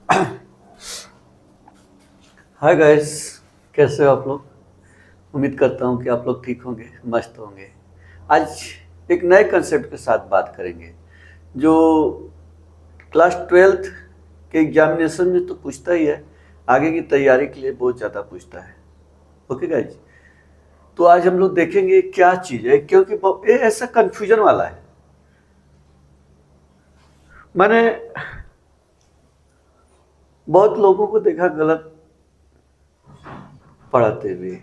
Hi guys, कैसे हो आप लोग। उम्मीद करता हूँ कि आप लोग ठीक होंगे, मस्त होंगे। आज एक नए कंसेप्ट के साथ बात करेंगे जो क्लास ट्वेल्थ के एग्जामिनेशन में तो पूछता ही है, आगे की तैयारी के लिए बहुत ज़्यादा पूछता है। ओके गाइज, तो आज हम लोग देखेंगे क्या चीज़ है, क्योंकि ये ऐसा कंफ्यूजन वाला है। मैंने बहुत लोगों को देखा गलत पढ़ाते हुए,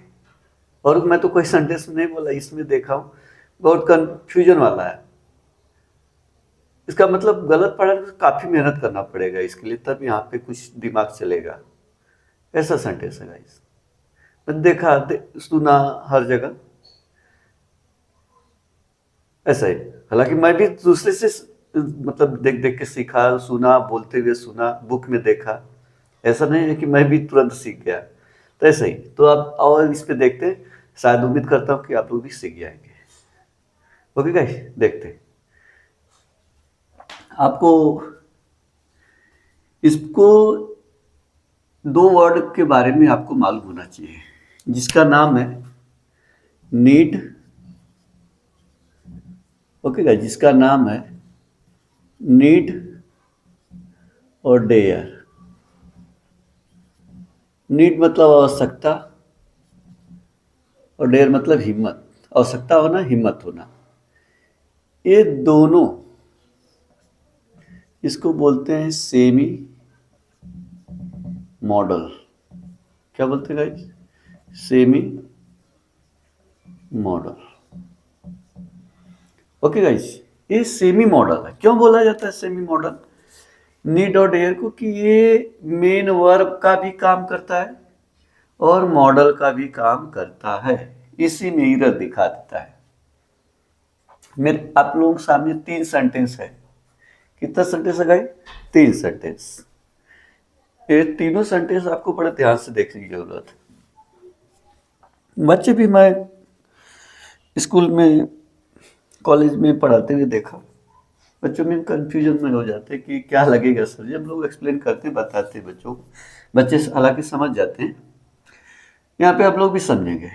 और मैं तो कोई सेंटेंस में नहीं बोला, इसमें देखा हूँ बहुत कंफ्यूजन वाला है। इसका मतलब गलत पढ़ाने में काफ़ी मेहनत करना पड़ेगा इसके लिए, तब यहाँ पे कुछ दिमाग चलेगा। ऐसा सेंटेंस है गाइस, मैंने देखा सुना हर जगह ऐसा ही। हालांकि मैं भी दूसरे से मतलब देख देख के सीखा, सुना, बोलते हुए सुना, बुक में देखा। ऐसा नहीं है कि मैं भी तुरंत सीख गया। तो ऐसा ही, तो आप और इस पे देखते हैं, शायद उम्मीद करता हूँ कि आप लोग भी सीख जाएंगे। ओके गाइस, देखते हैं। आपको इसको दो वर्ड के बारे में आपको मालूम होना चाहिए, जिसका नाम है नीड। ओके गाइस, जिसका नाम है नीड और डेयर। नीड मतलब आवश्यकता, और डेयर मतलब हिम्मत। आवश्यकता होना, हिम्मत होना, ये दोनों इसको बोलते हैं सेमी मॉडल। क्या बोलते हैं guys? Semi model. Okay guys, ये सेमी मॉडल है। क्यों बोला जाता है सेमी मॉडल नीड और डेयर को? कि ये मेन वर्ब का भी काम करता है और मॉडल का भी काम करता है। इसी में इरर दिखा देता है। मेरे आप लोगों के सामने 3 सेंटेंस है। कितना सेंटेंस है गाइस? 3 सेंटेंस। ये तीनों सेंटेंस आपको बड़े ध्यान से देखने की जरूरत है। बच्चे भी मैं स्कूल में, कॉलेज में पढ़ाते हुए देखा, बच्चों में कंफ्यूजन में हो जाते हैं कि क्या लगेगा सर। जब लोग एक्सप्लेन करते बताते बच्चों को, बच्चे हालांकि समझ जाते हैं। यहाँ पे आप लोग भी समझेंगे।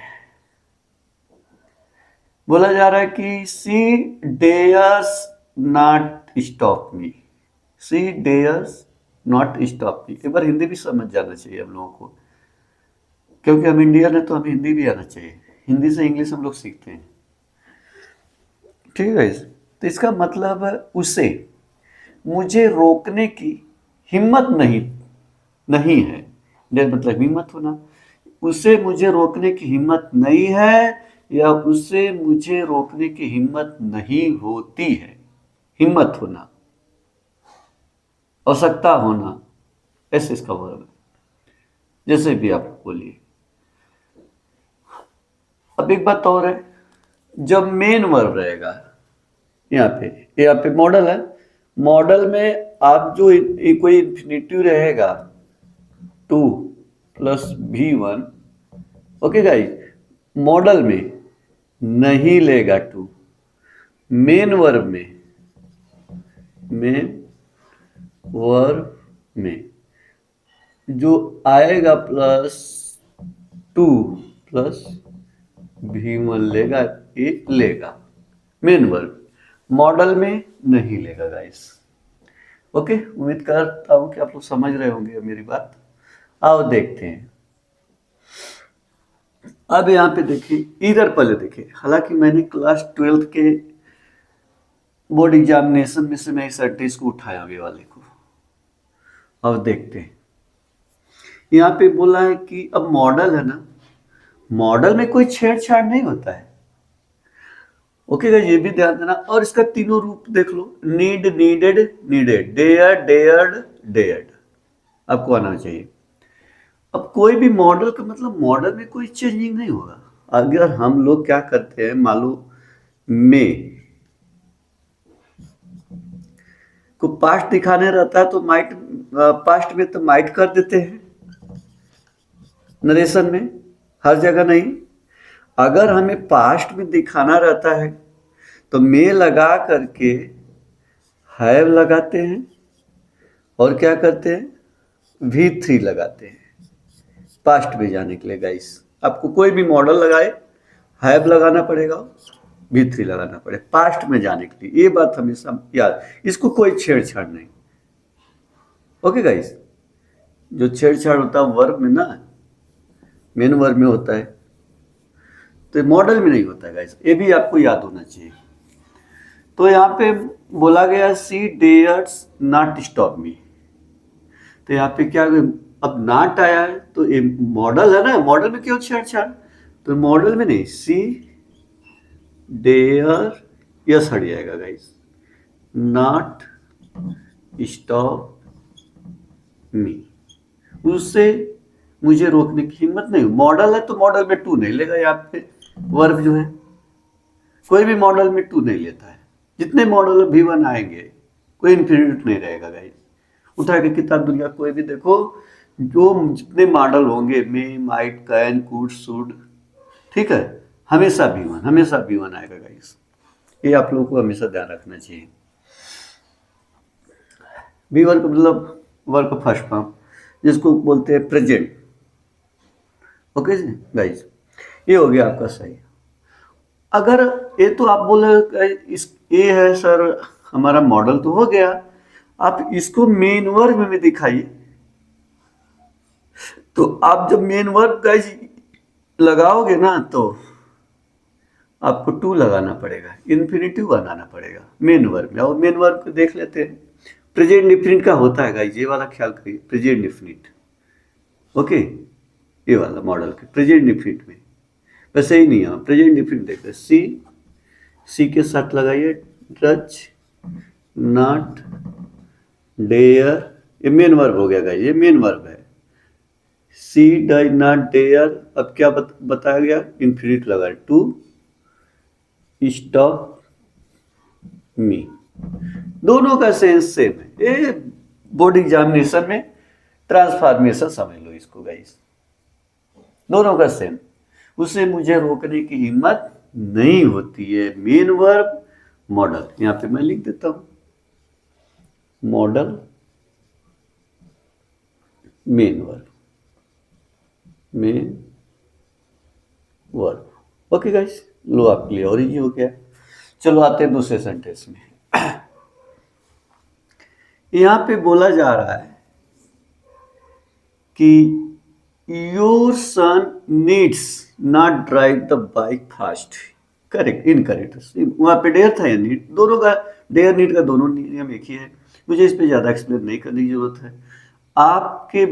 बोला जा रहा है कि she dares not stop me. She dares not stop me. एक बार हिंदी भी समझ जाना चाहिए हम लोगों को, क्योंकि हम इंडियन है तो हमें हिंदी भी आना चाहिए। हिंदी से इंग्लिश हम लोग सीखते हैं, ठीक है। तो इसका मतलब है उसे मुझे रोकने की हिम्मत नहीं नहीं है। डेयर मतलब हिम्मत होना। उसे मुझे रोकने की हिम्मत नहीं है, या उसे मुझे रोकने की हिम्मत नहीं होती है। हिम्मत होना, आवश्यकता होना, ऐसे इसका वर्ब है। जैसे भी आप बोलिए। अब एक बात और है, जब मेन वर्ब रहेगा यहाँ पे मॉडल है। मॉडल में आप जो कोई इंफिनिटिव रहेगा, two plus V1। Okay guys, model में नहीं लेगा टू, मेन वर्ब में जो आएगा प्लस टू प्लस V1 लेगा, ये लेगा मेन वर्ब। मॉडल में नहीं लेगा गाइस। ओके, उम्मीद करता हूं कि आप लोग समझ रहे होंगे मेरी बात। आओ देखते हैं। अब यहाँ पे देखिए, इधर पहले देखिए। हालांकि मैंने क्लास 12 के बोर्ड एग्जामिनेशन में से मैं इस एड्रेस को उठाया आगे वाले को। अब देखते हैं, यहाँ पे बोला है कि अब मॉडल है ना, मॉडल में कोई छेड़छाड़ नहीं होता है। ओके गाइस, ये भी ध्यान देना। और इसका तीनों रूप देख लो, need, needed, needed, dare, dared, dared, आपको आना चाहिए। अब कोई भी मॉडल का मतलब मॉडल में कोई चेंजिंग नहीं होगा। अगर हम लोग क्या करते हैं, मान लो में को पास्ट दिखाने रहता है तो माइट, पास्ट में तो माइट कर देते हैं नरेशन में, हर जगह नहीं। अगर हमें पास्ट में दिखाना रहता है तो में लगा करके हैव लगाते हैं, और क्या करते हैं, V3 लगाते हैं पास्ट में जाने के लिए गाइस। आपको कोई भी मॉडल लगाए, हैव लगाना पड़ेगा, V3 लगाना पड़ेगा पास्ट में जाने के लिए। ये बात हमेशा याद, इसको कोई छेड़छाड़ नहीं। ओके गाइस, जो छेड़छाड़ होता है वर्ब में ना, मेन वर्ब में होता है, तो मॉडल में नहीं होता है गाइस, ये भी आपको याद होना चाहिए। तो यहाँ पे बोला गया सी डेयर्स नॉट स्टॉप मी, तो यहाँ पे क्या, अब नॉट आया है तो ये मॉडल है ना, मॉडल में क्यों छेड़छाड़, तो मॉडल में नहीं, सी डेयर, यस हट जाएगा गाइस, नॉट स्टॉप मी, उससे मुझे रोकने की हिम्मत नहीं। मॉडल है तो मॉडल में टू नहीं लेगा, यहाँ पे वर्ब जो है कोई भी मॉडल में टू नहीं लेता है। जितने मॉडल V1 आएंगे कोई इंफिनिट नहीं रहेगा गाइस। उठा के किताब दुनिया कोई भी देखो, जो जितने मॉडल होंगे, मे, माइट, कैन, कुड, शुड, ठीक है, हमेशा V1 आएगा गाइस। ये आप लोगों को हमेशा ध्यान रखना चाहिए। V1 का मतलब वर्ब का फर्स्ट फॉर्म, जिसको बोलते हैं प्रेजेंट। ओके जी गाइस, ये हो गया आपका सही। अगर ये तो आप बोले इस ये है सर हमारा मॉडल तो हो गया, आप इसको मेन वर्ब में दिखाइए। तो आप जब मेन वर्ब गाइस लगाओगे ना तो आपको टू लगाना पड़ेगा, इन्फिनिटिव बनाना पड़ेगा मेन वर्ब में। और मेन वर्ब को देख लेते हैं, प्रेजेंट डिफिनिट का होता है गाइस, ये वाला ख्याल करिए, प्रेजेंट डिफिनिट। ओके, ये वाला मॉडल के प्रेजेंट डिफिनिट में वैसे ही नहीं है। प्रेजेंट डिफिनिट देखते, सी के साथ लगाइए डच नॉट डेयर, ये मेन वर्ब हो गया गाइस, ये मेन वर्ब है। सी डज नॉट डेयर, अब क्या बताया गया, इन्फिनिट लगा, टू स्टॉप मी। दोनों का सेंस सेम है। ये बोर्ड एग्जामिनेशन में ट्रांसफॉर्मेशन समझ लो इसको गाइस, दोनों का सेम। उसे मुझे रोकने की हिम्मत नहीं होती है, मेन वर्ब मॉडल। यहां पे मैं लिख देता हूं, modal main verb, main verb. Okay guys, लो आपके लिए और इजी हो गया। चलो आते हैं दूसरे सेंटेंस में। यहां पे बोला जा रहा है कि your son needs not drive the bike fast. Correct, incorrect, वहां पे डेयर था या नीड, दोनों का डेयर नीड का दोनों नियम एक ही है, मुझे इस पे ज्यादा एक्सप्लेन नहीं करने की जरूरत है। आपके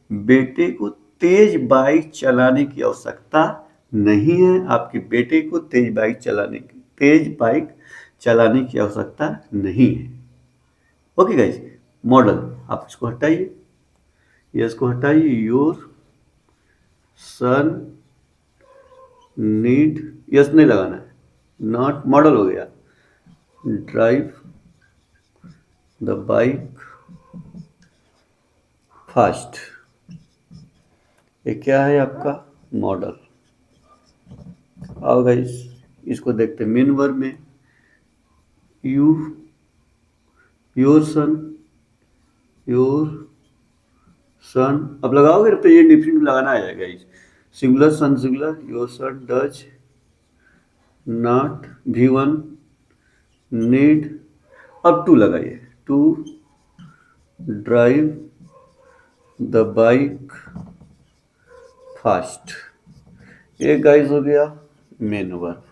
बेटे को तेज बाइक चलाने की आवश्यकता नहीं है, आपके बेटे को तेज बाइक चलाने की आवश्यकता नहीं है। ओके गाइस, मॉडल आप इसको हटाइए, यस को हटाइए, योर सन नीड, यस नहीं लगाना है, नॉट, मॉडल हो गया, ड्राइव द बाइक फास्ट। ये क्या है आपका मॉडल। आओ गाइस इसको देखते हैं, मेन वर्ब में योर सन, अब लगाओगे तो ये डिफरेंट लगाना आ जाएगा। Singular son singular, your son does not, V1 need, अब टू लगाइए, to drive the bike fast. ये गाइस हो गया मेन वर्ब।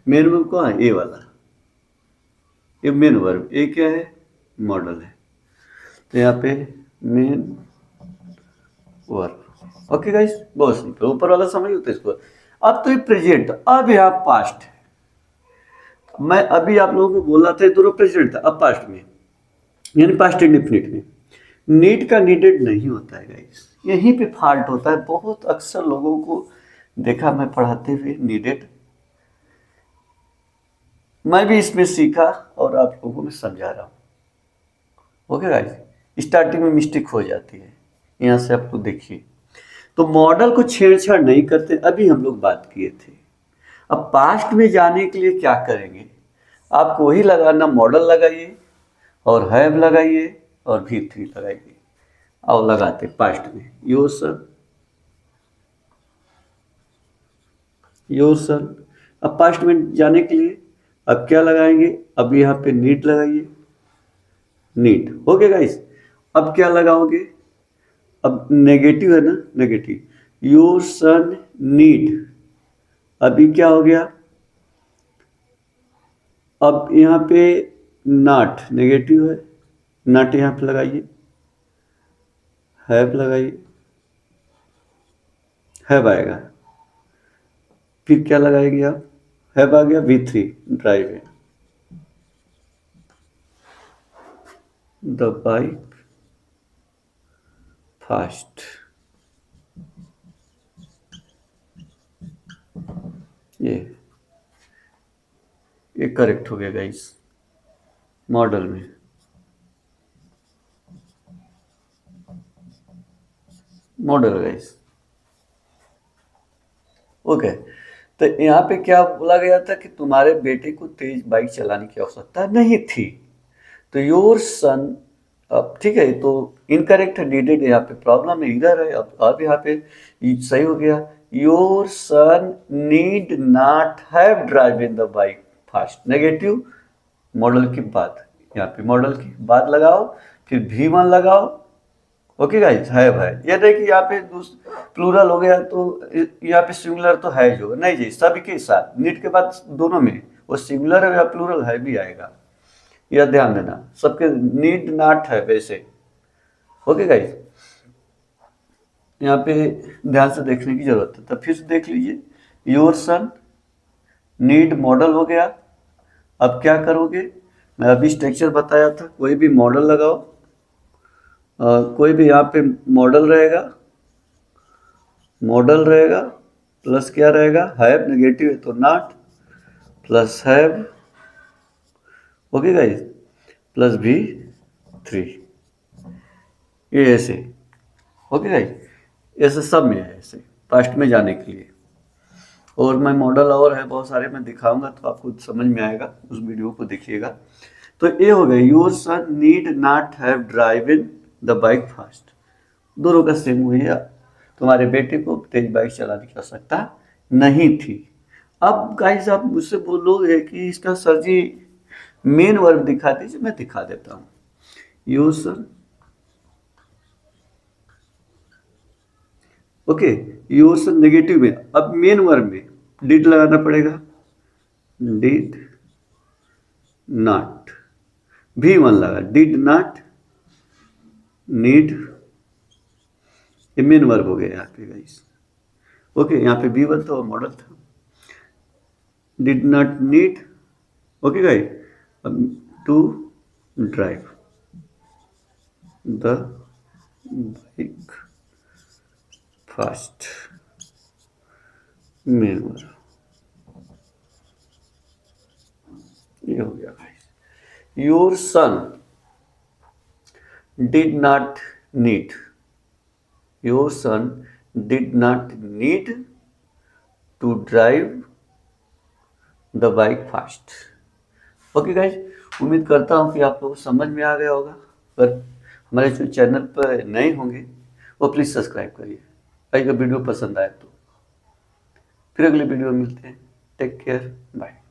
मेन वर्ब कौन है, ये वाला, ये मेन वर्ब, ये क्या है, मॉडल है। तो यहाँ पे मेन वर्ब। ओके गाइस, बहुत सिंपल, ऊपर वाला समझ होता है इसको। अब तो ये प्रेजेंट, अब यहाँ पास्ट है। मैं अभी आप लोगों को बोला था दोनों प्रेजेंट था, अब पास्ट में, यानी पास्ट इंडेफिनिट में नीड का नीडेड नहीं होता है गाइस, यहीं पे फॉल्ट होता है। बहुत अक्सर लोगों को देखा मैं पढ़ाते हुए नीडेड, मैं भी इसमें सीखा और आप लोगों को समझा रहा हूँ। ओके गाइस, स्टार्टिंग में मिस्टेक हो जाती है, यहाँ से आपको देखिए। तो मॉडल को छेड़छाड़ नहीं करते, अभी हम लोग बात किए थे। अब पास्ट में जाने के लिए क्या करेंगे, आपको वही लगाना, मॉडल लगाइए और हैव लगाइए और V3 लगाएंगे। आओ लगाते पास्ट में, योर सन। अब पास्ट में जाने के लिए अब क्या लगाएंगे, अब यहाँ पे नीड लगाइए, नीड हो गया गाइस। अब क्या लगाओगे, अब नेगेटिव है ना, नेगेटिव, योर सन नीड, अभी क्या हो गया, अब यहाँ पे नॉट नेगेटिव है, नॉट यहाँ पे लगाइए, हैव लगाइए, हैव आएगा, फिर क्या लगाएंगे आप, हैव आ गया, V3 ड्राइव है, द बाइक फास्ट, ये करेक्ट हो गया गाइस मॉडल में। Model guys okay. तो यहाँ पे क्या बोला गया था कि तुम्हारे बेटे को तेज बाइक चलाने की आवश्यकता नहीं थी, तो योर सन, अब ठीक है, तो इनकरेक्ट है, डिडेड यहाँ पे प्रॉब्लम है, इधर है, अब यहाँ पे सही हो गया, your son need not have drive in the bike fast, negative, model की बात, यहाँ पे मॉडल की बात लगाओ, फिर V1 लगाओ। ओके गाइस, हैव है, ये देखिए यहाँ पे प्लूरल हो गया, तो यहाँ पे सिंगुलर तो है जो नहीं जी, सभी के साथ नीड के बाद दोनों में वो सिंगुलर है या प्लूरल है भी आएगा, यह ध्यान देना, सबके नीड नॉट है वैसे। ओके गाइस, यहाँ पे ध्यान से देखने की जरूरत है, तो फिर से देख लीजिए, योर सन नीड मॉडल हो गया। अब क्या करोगे, मैं अभी स्ट्रक्चर बताया था, कोई भी मॉडल लगाओ, कोई भी यहाँ पे मॉडल रहेगा प्लस क्या रहेगा, हैव, नेगेटिव है तो not, plus have, okay guys, plus V3, ये ऐसे, ओके गाइस, ऐसे सब में है, ऐसे पास्ट में जाने के लिए। और मैं मॉडल और है बहुत सारे, मैं दिखाऊंगा तो आपको समझ में आएगा, उस वीडियो को देखिएगा। तो ये हो गया, your son need not have driven the bike fast, दोनों का सेम हुई है, तुम्हारे बेटे को तेज बाइक चलाने की आवश्यकता नहीं थी। अब गाइस आप मुझसे बोलोगे कि इसका सर जी मेन वर्ब दिखा दीजिए, मैं दिखा देता हूँ, your son, okay, your son negative में, अब मेन वर्ब में डिड लगाना पड़ेगा, डिड नॉट, V1 लगा, डिड नॉट नीड, ये मेन वर्ब हो गया यहाँ पे गाइस, ओके, यहाँ पे V1 था और मॉडल था, did not need, okay guys, अब to drive the bike fast, main verb, ये हो गया guys, your son did not need, your son did not need to drive the bike fast. Okay guys, उम्मीद करता हूँ कि आप लोगों को समझ में आ गया होगा, पर हमारे जो चैनल पर नए होंगे वो प्लीज़ सब्सक्राइब करिए, अगर वीडियो पसंद आए तो। फिर अगले वीडियो में मिलते हैं, टेक केयर, बाय।